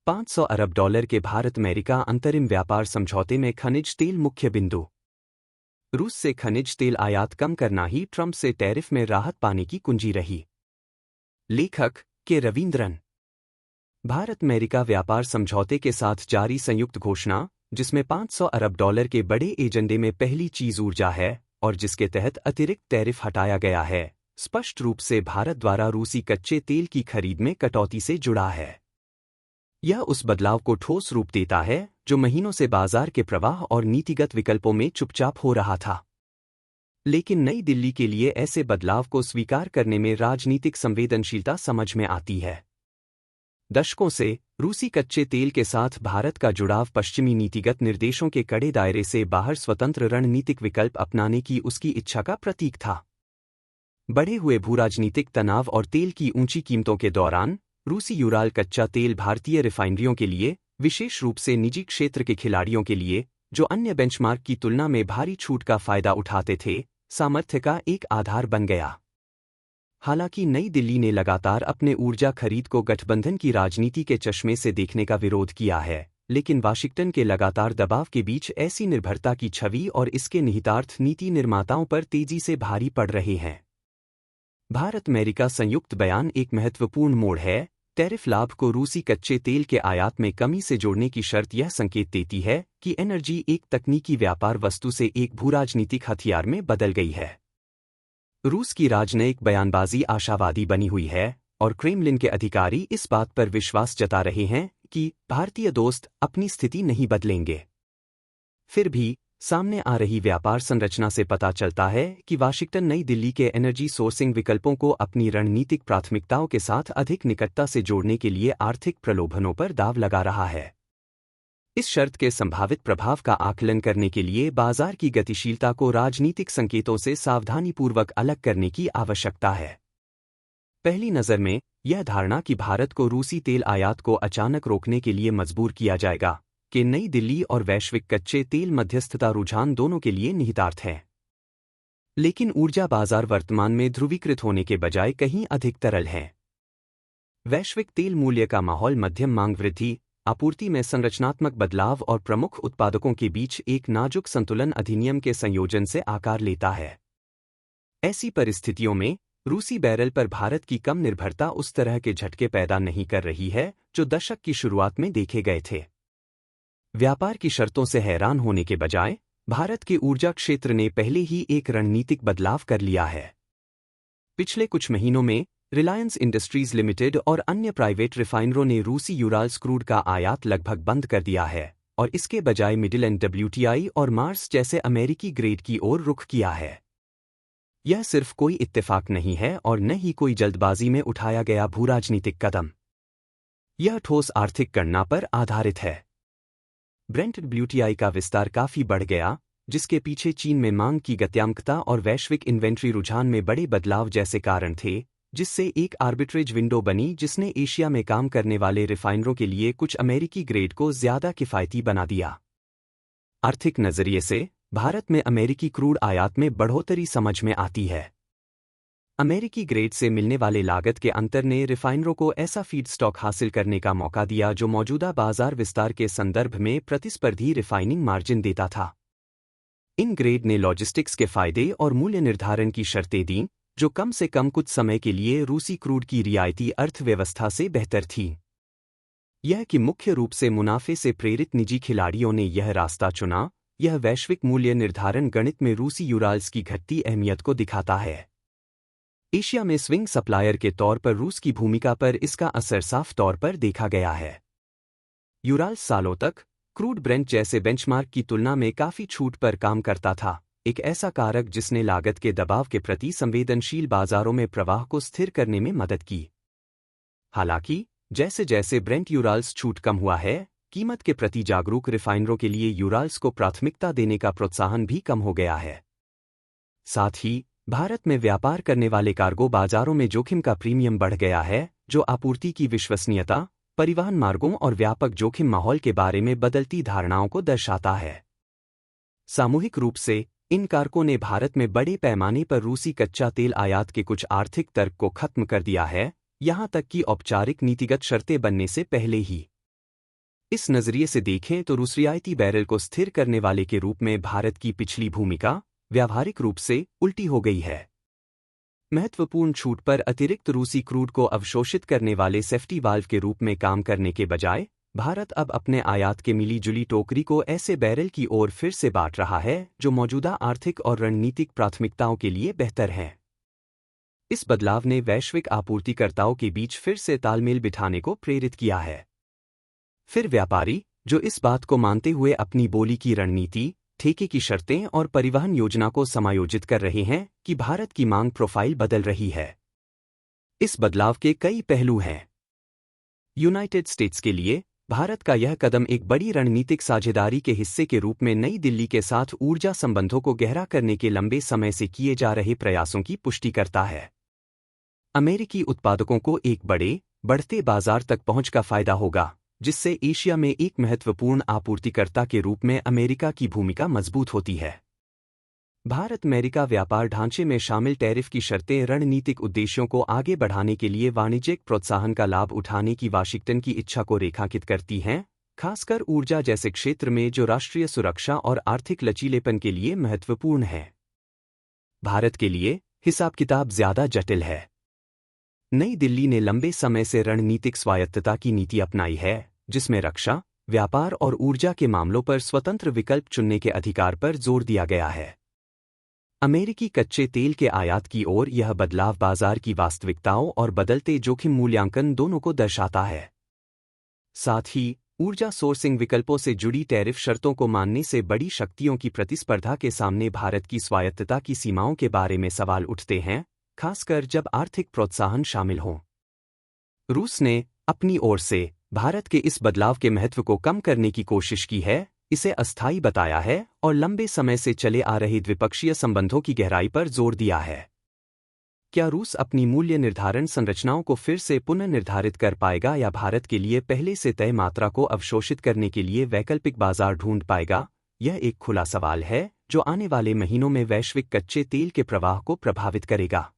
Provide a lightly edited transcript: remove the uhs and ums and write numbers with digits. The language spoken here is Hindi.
$500 अरब के भारत अमेरिका अंतरिम व्यापार समझौते में खनिज तेल मुख्य बिंदु। रूस से खनिज तेल आयात कम करना ही ट्रंप से टैरिफ में राहत पाने की कुंजी रही। लेखक के रविंद्रन। भारत अमेरिका व्यापार समझौते के साथ जारी संयुक्त घोषणा, जिसमें $500 अरब के बड़े एजेंडे में पहली चीज ऊर्जा है और जिसके तहत अतिरिक्त टैरिफ हटाया गया है, स्पष्ट रूप से भारत द्वारा रूसी कच्चे तेल की खरीद में कटौती से जुड़ा है। यह उस बदलाव को ठोस रूप देता है जो महीनों से बाजार के प्रवाह और नीतिगत विकल्पों में चुपचाप हो रहा था। लेकिन नई दिल्ली के लिए ऐसे बदलाव को स्वीकार करने में राजनीतिक संवेदनशीलता समझ में आती है। दशकों से रूसी कच्चे तेल के साथ भारत का जुड़ाव पश्चिमी नीतिगत निर्देशों के कड़े दायरे से बाहर स्वतंत्र रणनीतिक विकल्प अपनाने की उसकी इच्छा का प्रतीक था। बढ़े हुए भूराजनीतिक तनाव और तेल की ऊंची कीमतों के दौरान रूसी यूराल कच्चा तेल भारतीय रिफाइनरियों के लिए, विशेष रूप से निजी क्षेत्र के खिलाड़ियों के लिए, जो अन्य बेंचमार्क की तुलना में भारी छूट का फायदा उठाते थे, सामर्थ्य का एक आधार बन गया। हालांकि नई दिल्ली ने लगातार अपने ऊर्जा खरीद को गठबंधन की राजनीति के चश्मे से देखने का विरोध किया है, लेकिन वाशिंगटन के लगातार दबाव के बीच ऐसी निर्भरता की छवि और इसके निहितार्थ नीति निर्माताओं पर तेजी से भारी पड़ रहे हैं। भारत अमेरिका संयुक्त बयान एक महत्वपूर्ण मोड़ है। टैरिफ लाभ को रूसी कच्चे तेल के आयात में कमी से जोड़ने की शर्त यह संकेत देती है कि एनर्जी एक तकनीकी व्यापार वस्तु से एक भूराजनीतिक हथियार में बदल गई है। रूस की राजनयिक बयानबाजी आशावादी बनी हुई है और क्रेमलिन के अधिकारी इस बात पर विश्वास जता रहे हैं कि भारतीय दोस्त अपनी स्थिति नहीं बदलेंगे। फिर भी सामने आ रही व्यापार संरचना से पता चलता है कि वाशिंगटन नई दिल्ली के एनर्जी सोर्सिंग विकल्पों को अपनी रणनीतिक प्राथमिकताओं के साथ अधिक निकटता से जोड़ने के लिए आर्थिक प्रलोभनों पर दांव लगा रहा है। इस शर्त के संभावित प्रभाव का आकलन करने के लिए बाजार की गतिशीलता को राजनीतिक संकेतों से सावधानीपूर्वक अलग करने की आवश्यकता है। पहली नज़र में यह धारणा कि भारत को रूसी तेल आयात को अचानक रोकने के लिए मजबूर किया जाएगा कि नई दिल्ली और वैश्विक कच्चे तेल मध्यस्थता रुझान दोनों के लिए निहितार्थ है। लेकिन ऊर्जा बाजार वर्तमान में ध्रुवीकृत होने के बजाय कहीं अधिक तरल है। वैश्विक तेल मूल्य का माहौल मध्यम मांग वृद्धि, आपूर्ति में संरचनात्मक बदलाव और प्रमुख उत्पादकों के बीच एक नाजुक संतुलन अधिनियम के संयोजन से आकार लेता है। ऐसी परिस्थितियों में रूसी बैरल पर भारत की कम निर्भरता उस तरह के झटके पैदा नहीं कर रही है जो दशक की शुरुआत में देखे गए थे। व्यापार की शर्तों से हैरान होने के बजाय भारत के ऊर्जा क्षेत्र ने पहले ही एक रणनीतिक बदलाव कर लिया है। पिछले कुछ महीनों में रिलायंस इंडस्ट्रीज लिमिटेड और अन्य प्राइवेट रिफाइनरों ने रूसी यूराल्स क्रूड का आयात लगभग बंद कर दिया है और इसके बजाय मिडिल एंड WTI और मार्स जैसे अमेरिकी ग्रेड की ओर रुख किया है। यह सिर्फ कोई इत्तेफाक नहीं है और न ही कोई जल्दबाजी में उठाया गया भूराजनीतिक कदम। यह ठोस आर्थिक गणना पर आधारित है। ब्रेंट WTI का विस्तार काफी बढ़ गया, जिसके पीछे चीन में मांग की गत्यात्मकता और वैश्विक इन्वेंट्री रुझान में बड़े बदलाव जैसे कारण थे, जिससे एक आर्बिट्रेज विंडो बनी जिसने एशिया में काम करने वाले रिफाइनरों के लिए कुछ अमेरिकी ग्रेड को ज्यादा किफायती बना दिया। आर्थिक नजरिए से भारत में अमेरिकी क्रूड आयात में बढ़ोतरी समझ में आती है। अमेरिकी ग्रेड से मिलने वाले लागत के अंतर ने रिफाइनरों को ऐसा फीड स्टॉक हासिल करने का मौका दिया जो मौजूदा बाजार विस्तार के संदर्भ में प्रतिस्पर्धी रिफाइनिंग मार्जिन देता था। इन ग्रेड ने लॉजिस्टिक्स के फायदे और मूल्य निर्धारण की शर्तें दीं, जो कम से कम कुछ समय के लिए रूसी क्रूड की रियायती अर्थव्यवस्था से बेहतर थी। यह कि मुख्य रूप से मुनाफे से प्रेरित निजी खिलाड़ियों ने यह रास्ता चुना, यह वैश्विक मूल्य निर्धारण गणित में रूसी यूराल्स की घटती अहमियत को दिखाता है। एशिया में स्विंग सप्लायर के तौर पर रूस की भूमिका पर इसका असर साफ तौर पर देखा गया है। यूराल्स सालों तक क्रूड ब्रेंट जैसे बेंचमार्क की तुलना में काफी छूट पर काम करता था, एक ऐसा कारक जिसने लागत के दबाव के प्रति संवेदनशील बाजारों में प्रवाह को स्थिर करने में मदद की। हालांकि जैसे जैसे ब्रेंट यूराल्स छूट कम हुआ है, कीमत के प्रति जागरूक रिफाइनरों के लिए यूराल्स को प्राथमिकता देने का प्रोत्साहन भी कम हो गया है। साथ ही भारत में व्यापार करने वाले कार्गो बाजारों में जोखिम का प्रीमियम बढ़ गया है, जो आपूर्ति की विश्वसनीयता, परिवहन मार्गों और व्यापक जोखिम माहौल के बारे में बदलती धारणाओं को दर्शाता है। सामूहिक रूप से इन कारकों ने भारत में बड़े पैमाने पर रूसी कच्चा तेल आयात के कुछ आर्थिक तर्क को खत्म कर दिया है, यहां तक कि औपचारिक नीतिगत शर्तें बनने से पहले ही। इस नजरिए से देखें तो रूस रियायती बैरल को स्थिर करने वाले के रूप में भारत की पिछली भूमिका व्यावहारिक रूप से उल्टी हो गई है। महत्वपूर्ण छूट पर अतिरिक्त रूसी क्रूड को अवशोषित करने वाले सेफ्टी वाल्व के रूप में काम करने के बजाय भारत अब अपने आयात के मिली जुली टोकरी को ऐसे बैरल की ओर फिर से बांट रहा है जो मौजूदा आर्थिक और रणनीतिक प्राथमिकताओं के लिए बेहतर है। इस बदलाव ने वैश्विक आपूर्तिकर्ताओं के बीच फिर से तालमेल बिठाने को प्रेरित किया है। फिर व्यापारी, जो इस बात को मानते हुए अपनी बोली की रणनीति, ठेके की शर्तें और परिवहन योजना को समायोजित कर रहे हैं कि भारत की मांग प्रोफाइल बदल रही है। इस बदलाव के कई पहलू हैं। यूनाइटेड स्टेट्स के लिए भारत का यह कदम एक बड़ी रणनीतिक साझेदारी के हिस्से के रूप में नई दिल्ली के साथ ऊर्जा संबंधों को गहरा करने के लंबे समय से किए जा रहे प्रयासों की पुष्टि करता है। अमेरिकी उत्पादकों को एक बढ़ते बाजार तक पहुंच का फायदा होगा, जिससे एशिया में एक महत्वपूर्ण आपूर्तिकर्ता के रूप में अमेरिका की भूमिका मजबूत होती है। भारत-अमेरिका व्यापार ढांचे में शामिल टैरिफ की शर्तें रणनीतिक उद्देश्यों को आगे बढ़ाने के लिए वाणिज्यिक प्रोत्साहन का लाभ उठाने की वाशिंगटन की इच्छा को रेखांकित करती हैं, खासकर ऊर्जा जैसे क्षेत्र में जो राष्ट्रीय सुरक्षा और आर्थिक लचीलेपन के लिए महत्वपूर्ण है। भारत के लिए हिसाब किताब ज्यादा जटिल है। नई दिल्ली ने लंबे समय से रणनीतिक स्वायत्तता की नीति अपनाई है, जिसमें रक्षा, व्यापार और ऊर्जा के मामलों पर स्वतंत्र विकल्प चुनने के अधिकार पर जोर दिया गया है। अमेरिकी कच्चे तेल के आयात की ओर यह बदलाव बाजार की वास्तविकताओं और बदलते जोखिम मूल्यांकन दोनों को दर्शाता है। साथ ही ऊर्जा सोर्सिंग विकल्पों से जुड़ी टैरिफ शर्तों को मानने से बड़ी शक्तियों की प्रतिस्पर्धा के सामने भारत की स्वायत्तता की सीमाओं के बारे में सवाल उठते हैं, खासकर जब आर्थिक प्रोत्साहन शामिल हों। रूस ने अपनी ओर से भारत के इस बदलाव के महत्व को कम करने की कोशिश की है, इसे अस्थायी बताया है और लंबे समय से चले आ रहे द्विपक्षीय संबंधों की गहराई पर जोर दिया है। क्या रूस अपनी मूल्य निर्धारण संरचनाओं को फिर से पुनर्निर्धारित कर पाएगा या भारत के लिए पहले से तय मात्रा को अवशोषित करने के लिए वैकल्पिक बाजार ढूंढ पाएगा? यह एक खुला सवाल है जो आने वाले महीनों में वैश्विक कच्चे तेल के प्रवाह को प्रभावित करेगा।